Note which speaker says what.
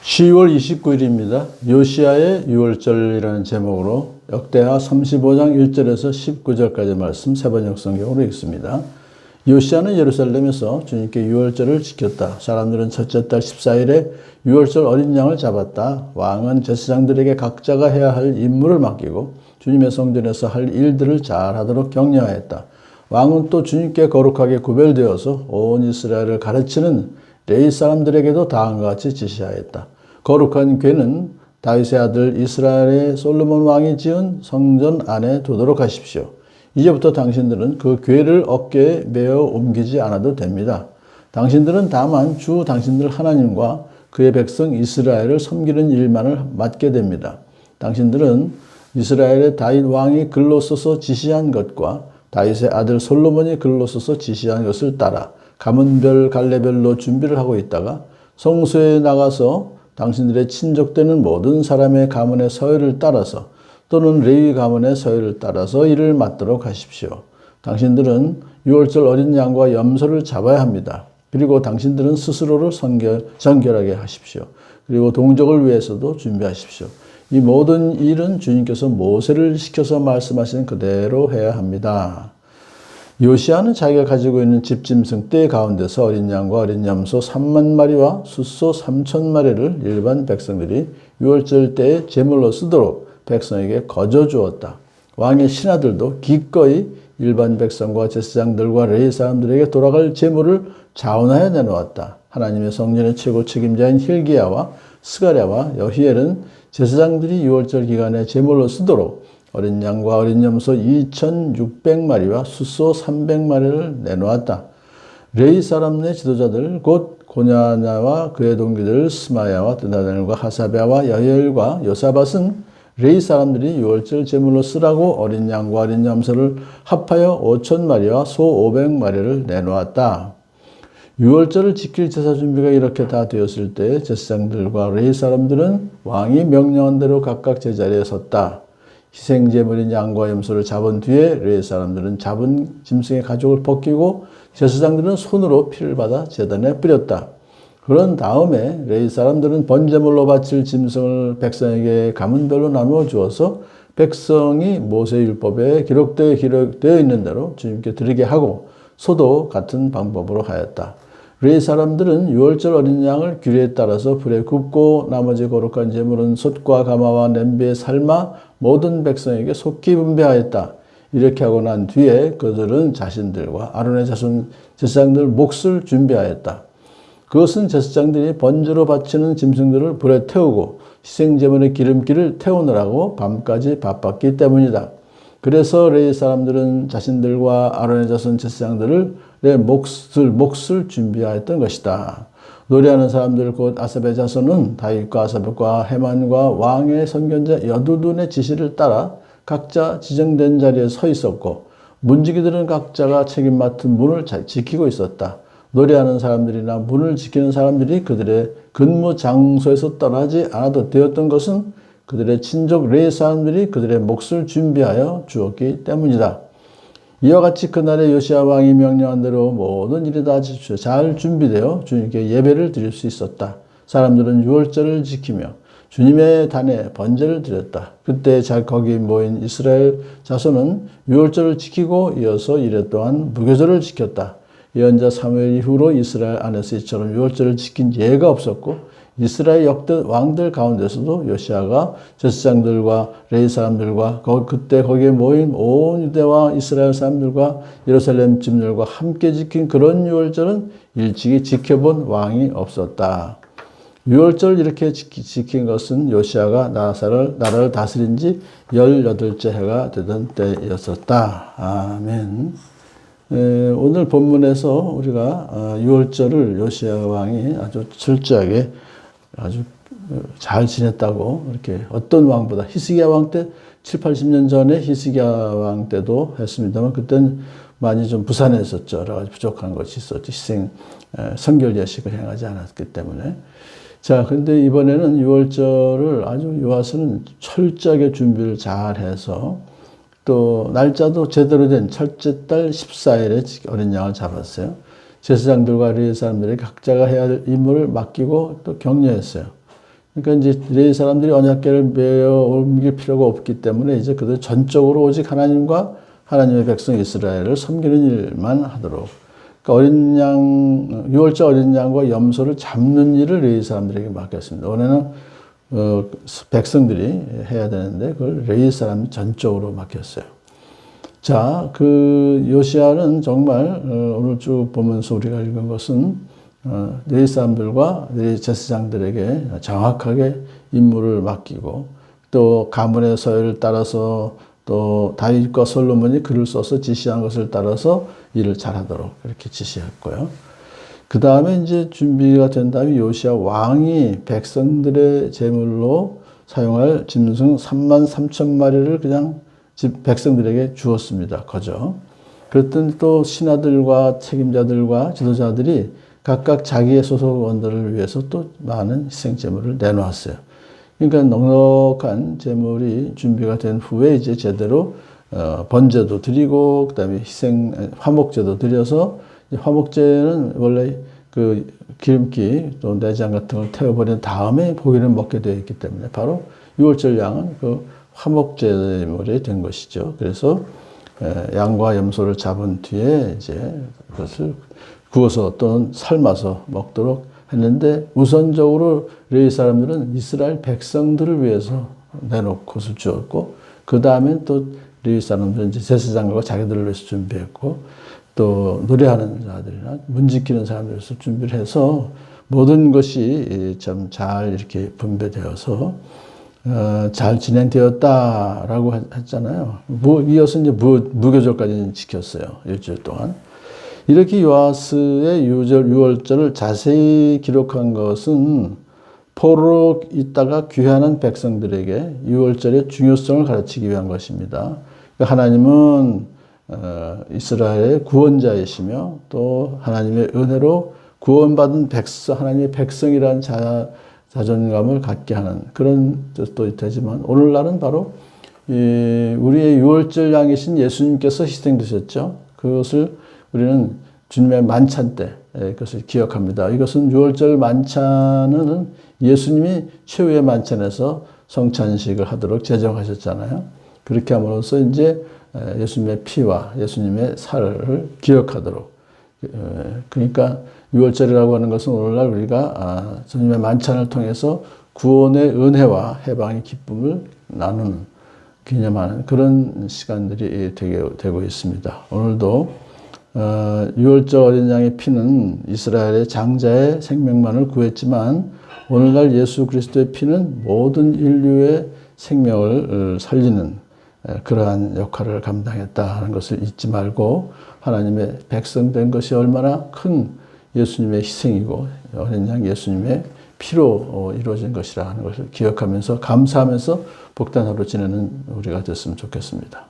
Speaker 1: 10월 29일입니다. 요시야의 6월절이라는 제목으로 역대하 35장 1절에서 19절까지 말씀 세번역 성경으로 읽습니다. 요시야는 예루살렘에서 주님께 6월절을 지켰다. 사람들은 첫째 달 14일에 6월절 어린 양을 잡았다. 왕은 제사장들에게 각자가 해야 할 임무를 맡기고 주님의 성전에서 할 일들을 잘하도록 격려하였다. 왕은 또 주님께 거룩하게 구별되어서 온 이스라엘을 가르치는 레위 사람들에게도 다음과 같이 지시하였다. 거룩한 궤는 다윗의 아들 이스라엘의 솔로몬 왕이 지은 성전 안에 두도록 하십시오. 이제부터 당신들은 그 궤를 어깨에 메어 옮기지 않아도 됩니다. 당신들은 다만 주 당신들 하나님과 그의 백성 이스라엘을 섬기는 일만을 맡게 됩니다. 당신들은 이스라엘의 다윗 왕이 글로 써서 지시한 것과 다윗의 아들 솔로몬이 글로 써서 지시한 것을 따라 가문별 갈래별로 준비를 하고 있다가 성소에 나가서 당신들의 친족되는 모든 사람의 가문의 서열을 따라서 또는 레위 가문의 서열을 따라서 일을 맡도록 하십시오. 당신들은 6월절 어린 양과 염소를 잡아야 합니다. 그리고 당신들은 스스로를 정결하게 하십시오. 그리고 동족을 위해서도 준비하십시오. 이 모든 일은 주님께서 모세를 시켜서 말씀하신 그대로 해야 합니다. 요시야는 자기가 가지고 있는 집짐승 떼 가운데서 어린 양과 어린 염소 3만 마리와 숫소 3천 마리를 일반 백성들이 6월절 때에 제물로 쓰도록 백성에게 거저 주었다. 왕의 신하들도 기꺼이 일반 백성과 제사장들과 레위 사람들에게 돌아갈 제물을 자원하여 내놓았다. 하나님의 성전의 최고 책임자인 힐기야와 스가랴와 여히엘은 제사장들이 6월절 기간에 제물로 쓰도록 어린 양과 어린 염소 2,600마리와 숫소 300마리를 내놓았다. 레위 사람 내 지도자들 곧 고냐냐와 그의 동기들 스마야와 드다넬과 하사베와 여히엘과 요사밧은 레위 사람들이 6월절 제물로 쓰라고 어린 양과 어린 염소를 합하여 5,000마리와 소 500마리를 내놓았다. 6월절을 지킬 제사 준비가 이렇게 다 되었을 때 제사장들과 레위 사람들은 왕이 명령한 대로 각각 제자리에 섰다. 희생제물인 양과 염소를 잡은 뒤에 레위 사람들은 잡은 짐승의 가죽을 벗기고 제사장들은 손으로 피를 받아 제단에 뿌렸다. 그런 다음에 레위 사람들은 번제물로 바칠 짐승을 백성에게 가문별로 나누어 주어서 백성이 모세율법에 기록되어 있는 대로 주님께 드리게 하고 소도 같은 방법으로 하였다. 레위 사람들은 6월절 어린 양을 규례에 따라서 불에 굽고 나머지 거룩한 제물은 솥과 가마와 냄비에 삶아 모든 백성에게 속히 분배하였다. 이렇게 하고 난 뒤에 그들은 자신들과 아론의 자손 제사장들 몫을 준비하였다. 그것은 제사장들이 번제로 바치는 짐승들을 불에 태우고 희생제물의 기름기를 태우느라고 밤까지 바빴기 때문이다. 그래서 레위 사람들은 자신들과 아론의 자손 제사장들의 몫을 준비하였던 것이다. 노래하는 사람들 곧 아삽의 자손은 다윗과 아사백과 헤만과 왕의 선견자 여두둔의 지시를 따라 각자 지정된 자리에 서 있었고 문지기들은 각자가 책임 맡은 문을 지키고 있었다. 노래하는 사람들이나 문을 지키는 사람들이 그들의 근무 장소에서 떠나지 않아도 되었던 것은 그들의 친족 레위 사람들이 그들의 몫을 준비하여 주었기 때문이다. 이와 같이 그날의 요시야 왕이 명령한 대로 모든 일이 다 잘 준비되어 주님께 예배를 드릴 수 있었다. 사람들은 6월절을 지키며 주님의 단에 번제를 드렸다. 그때 거기 모인 이스라엘 자손은 6월절을 지키고 이어서 이래 또한 무교절을 지켰다. 예언자 사무엘 이후로 이스라엘 안에서 이처럼 6월절을 지킨 예가 없었고 이스라엘 역대 왕들 가운데서도 요시야가 제사장들과 레위 사람들과 그때 거기에 모인 온 유대와 이스라엘 사람들과 예루살렘 집들과 함께 지킨 그런 6월절은 일찍이 지켜본 왕이 없었다. 6월절 이렇게 지킨 것은 요시야가 나라를 다스린 지 18째 해가 되던 때였었다. 아멘. 오늘 본문에서 우리가 6월절을 요시야 왕이 아주 철저하게 아주 잘 지냈다고 이렇게 어떤 왕보다 히스기야 왕 때 7, 80년 전에 히스기야 왕 때도 했습니다만 그때는 많이 좀 부산했었죠. 여러 가지 부족한 것이 있었죠. 성결 예식을 행하지 않았기 때문에. 자, 근데 이번에는 6월절을 아주 요아스는 철저하게 준비를 잘 해서 또 날짜도 제대로 된 첫째 달 14일에 어린 양을 잡았어요. 제사장들과 레위 사람들이 각자가 해야 할 임무를 맡기고 또 격려했어요. 그러니까 이제 레위 사람들이 언약궤를 메어 옮길 필요가 없기 때문에 이제 그들 전적으로 오직 하나님과 하나님의 백성 이스라엘을 섬기는 일만 하도록. 그러니까 어린 양, 유월절 어린 양과 염소를 잡는 일을 레위 사람들에게 맡겼습니다. 원래는 백성들이 해야 되는데 그걸 레위 사람이 전적으로 맡겼어요. 자, 그 요시야는 정말 오늘 쭉 보면서 우리가 읽은 것은 레위 사람들과 레위 제사장들에게 정확하게 임무를 맡기고 또 가문의 서열을 따라서 또 다윗과 솔로몬이 글을 써서 지시한 것을 따라서 일을 잘하도록 그렇게 지시했고요. 그 다음에 이제 준비가 된 다음에 요시야 왕이 백성들의 제물로 사용할 짐승 33,000마리를 그냥 백성들에게 주었습니다. 거저. 그랬더니 또 신하들과 책임자들과 지도자들이 각각 자기의 소속 원들을 위해서 또 많은 희생 제물을 내놓았어요. 그러니까 넉넉한 제물이 준비가 된 후에 이제 제대로 번제도 드리고 그다음에 화목제도 드려서 화목제는 원래 그 기름기 또 내장 같은 걸 태워버린 다음에 고기를 먹게 되어 있기 때문에 바로 유월절 양은 그 화목제물이 된 것이죠. 그래서 양과 염소를 잡은 뒤에 이제 그것을 구워서 또는 삶아서 먹도록 했는데 우선적으로 레위 사람들은 이스라엘 백성들을 위해서 내놓고서 주었고 그 다음에 또 레위 사람들은 이제 제사장과 자기들을 위해서 준비했고 또 노래하는 자들이나 문 지키는 사람들을 위해서 준비를 해서 모든 것이 참 잘 이렇게 분배되어서 잘 진행되었다라고 했잖아요. 이어서 이제 무교절까지 지켰어요. 일주일 동안. 이렇게 요아스의 유월절을 자세히 기록한 것은 포로로 있다가 귀환한 백성들에게 유월절의 중요성을 가르치기 위한 것입니다. 하나님은 이스라엘의 구원자이시며 또 하나님의 은혜로 구원받은 하나님의 백성이라는 자존감을 갖게 하는 그런 뜻도 되지만 오늘날은 바로 우리의 유월절 양이신 예수님께서 희생되셨죠. 그것을 우리는 주님의 만찬 때 그것을 기억합니다. 이것은 유월절 만찬은 예수님이 최후의 만찬에서 성찬식을 하도록 제정하셨잖아요. 그렇게 함으로써 이제 예수님의 피와 예수님의 살을 기억하도록. 그러니까 유월절이라고 하는 것은 오늘날 우리가 주님의 만찬을 통해서 구원의 은혜와 해방의 기쁨을 나누는 기념하는 그런 시간들이 되고 있습니다. 오늘도 유월절 어린 양의 피는 이스라엘의 장자의 생명만을 구했지만 오늘날 예수 그리스도의 피는 모든 인류의 생명을 살리는 그러한 역할을 감당했다는 것을 잊지 말고 하나님의 백성 된 것이 얼마나 큰 예수님의 희생이고 어린 양 예수님의 피로 이루어진 것이라는 것을 기억하면서 감사하면서 복된 하루 지내는 우리가 됐으면 좋겠습니다.